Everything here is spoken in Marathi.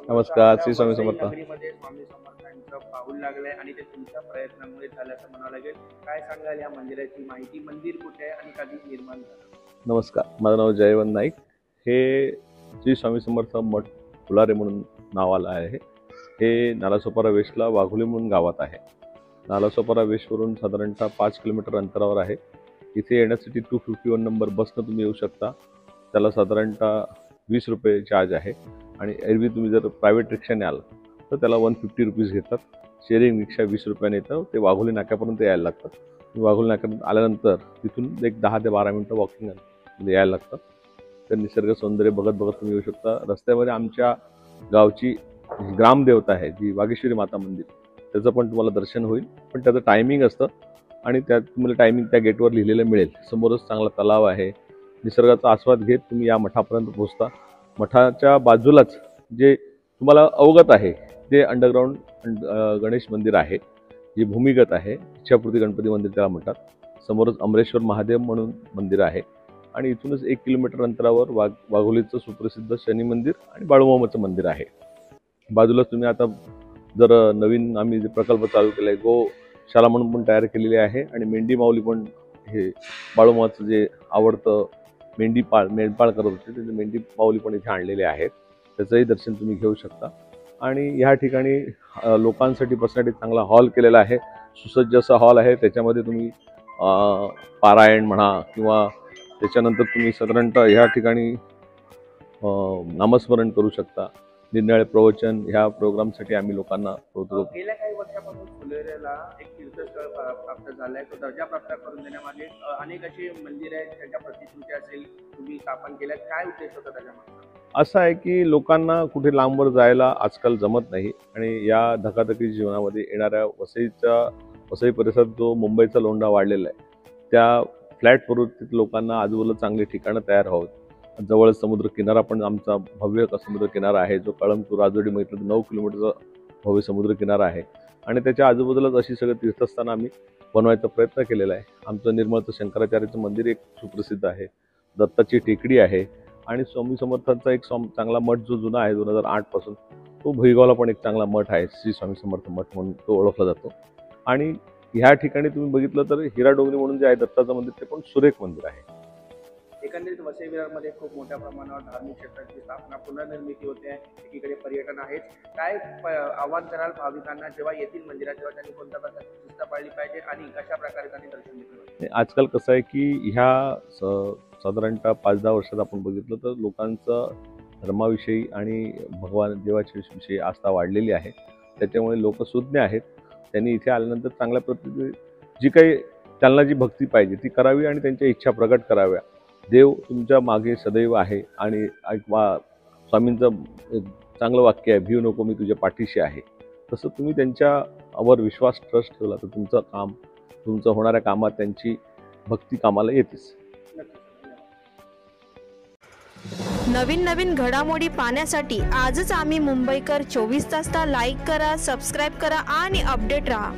नमस्कार, श्री स्वामी समर्थ. नगरीमध्ये स्वामी समर्थांचं पाऊल लागलंय आणि ते तुमच्या प्रयत्नामुळे झालं असं म्हणावं लागेल. काय सांगाल या मंदिराची माहिती? मंदिर कुठे आहे आणि कधी निर्माण झालं? नमस्कार, माझं नाव जयवंत नाईक. हे श्री स्वामी समर्थ मठ फुलारे म्हणून नाव आलं आहे. हे नालासोपारा वेस्टला वाघोली म्हणून गावात आहे. नालासोपारा वेस्टवरून साधारणतः 5 किलोमीटर अंतरावर आहे. इथे येण्यासाठी 251 नंबर बसनं तुम्ही येऊ शकता. त्याला साधारणतः 20 रुपये चार्ज आहे आणि एरवी तुम्ही जर प्रायव्हेट रिक्षाने आल तर त्याला 150 रुपीज घेतात. शेअरिंग रिक्षा 20 रुपयाने येतं. ते वाघोली नाक्यापर्यंत यायला लागतं. वाघोली नाक्यापर्यंत आल्यानंतर तिथून एक 10 ते 12 मिनटं वॉकिंग यायला लागतं. तर निसर्ग सौंदर्य बघत बघत तुम्ही येऊ शकता. रस्त्यामध्ये आमच्या गावची ग्रामदेवता आहे जी वागेश्वरी माता मंदिर, त्याचं पण तुम्हाला दर्शन होईल. पण त्याचं टायमिंग असतं आणि त्यात तुम्हाला टायमिंग त्या गेटवर लिहिलेलं मिळेल. समोरच चांगला तलाव आहे. निसर्गाचा आस्वाद घेत तुम्ही या मठापर्यंत पोहोचता. मठाच्या बाजूलाच जे तुम्हाला अवगत आहे ते अंडरग्राऊंड गणेश मंदिर आहे, जे भूमिगत आहे. इच्छापूर्ती गणपती मंदिर त्याला म्हणतात. समोरच अमरेश्वर महादेव म्हणून मंदिर आहे आणि इथूनच 1 किलोमीटर अंतरावर वाघोलीचं सुप्रसिद्ध शनी मंदिर आणि बाळूमामाचं मंदिर आहे. बाजूलाच तुम्ही आता जर नवीन आम्ही जे प्रकल्प चालू केला आहे, गोशाला म्हणून पण तयार केलेली आहे आणि मेंढी माऊली पण, हे बाळूमामाचं जे आवडतं मेंढपाळ करत होते ते मेंढी माऊली पण इथे आणलेले आहेत. त्याचंही दर्शन तुम्ही घेऊ शकता. आणि ह्या ठिकाणी लोकांसाठी बसण्यासाठी चांगला हॉल केलेला आहे. सुसज्ज असा हॉल आहे. त्याच्यामध्ये तुम्ही पारायण म्हणा किंवा त्याच्यानंतर तुम्ही साधारणतः ह्या ठिकाणी नामस्मरण करू शकता. निरनिराळे प्रवचन ह्या प्रोग्रामसाठी आम्ही लोकांना होतो. गेल्या काही वर्षापासून फुलेरेला एक तीर्थस्थळ प्राप्त झालंय. तो दर्जा प्राप्त करून देण्यामागे अनेक अशी मंदिर आहेत त्याच्या प्रतिकृती असेल तुम्ही स्थापन केल्या. काय उद्देश होता त्याच्यामागे? असं आहे की लोकांना कुठे लांबवर जायला आजकाल जमत नाही आणि या धकाधकी जीवनामध्ये येणाऱ्या वसई परिसरात जो मुंबईचा लोंढा वाढलेला आहे, त्या फ्लॅट प्रवृत्तीत लोकांना आजूबाजूला चांगली ठिकाणं तयार व्हावीत. जवळच समुद्र किनारा पण आमचा भव्य समुद्र किनारा आहे, जो कळंब टू राजवाडी मैत्री 9 किलोमीटरचा भव्य समुद्र किनारा आहे आणि त्याच्या आजूबाजूलाच अशी सगळं तीर्थस्थानं आम्ही बनवायचा प्रयत्न केलेला आहे. आमचं निर्मळचं शंकराचार्याचं मंदिर एक सुप्रसिद्ध आहे. दत्ताची टेकडी आहे आणि स्वामी समर्थांचा एक चांगला मठ जो जुना आहे 2008 पासून, तो भुईगावला पण एक चांगला मठ आहे, श्री स्वामी समर्थ मठ म्हणून तो ओळखला जातो. आणि ह्या ठिकाणी तुम्ही बघितलं तर हिराडोंगरी म्हणून जे आहे दत्ताचं मंदिर, ते पण सुरेख मंदिर आहे. एकंदरीत वसई विरारमध्ये खूप मोठ्या प्रमाणावर धार्मिक क्षेत्राची स्थापना, पुनर्निर्मिती होते आहे. एकीकडे पर्यटन आहेच. काय आव्हान कराल भाविकांना जेव्हा येथील मंदिरात, तेव्हा त्यांनी कोणत्या प्रकारची शिस्त पाळली पाहिजे आणि कशा प्रकारे त्यांनी दर्शन घेतलं पाहिजे? आजकाल कसं आहे की ह्या साधारणतः 5-10 वर्षात आपण बघितलं तर लोकांचं धर्माविषयी आणि भगवान देवाच्या विषयी आस्था वाढलेली आहे. त्याच्यामुळे लोक सुज्ञ आहेत. त्यांनी इथे आल्यानंतर चांगल्या पद्धतीने जी काही त्यांना जी भक्ती पाहिजे ती करावी आणि त्यांच्या इच्छा प्रकट कराव्या. देव तुमच्या मागे सदैव आहे आणि स्वामींचं चांगलं वाक्य आहे, भिऊ नको मी तुझ्या पाठीशी आहे. तसं तुम्ही त्यांच्यावर विश्वास, ट्रस्ट ठेवला तर तुमचं होणाऱ्या कामात त्यांची भक्ती कामाला येतेच. नवीन घडामोडी पाहण्यासाठी आजच आम्ही मुंबईकर 24 तासला लाईक करा, सबस्क्राईब करा आणि अपडेट रहा.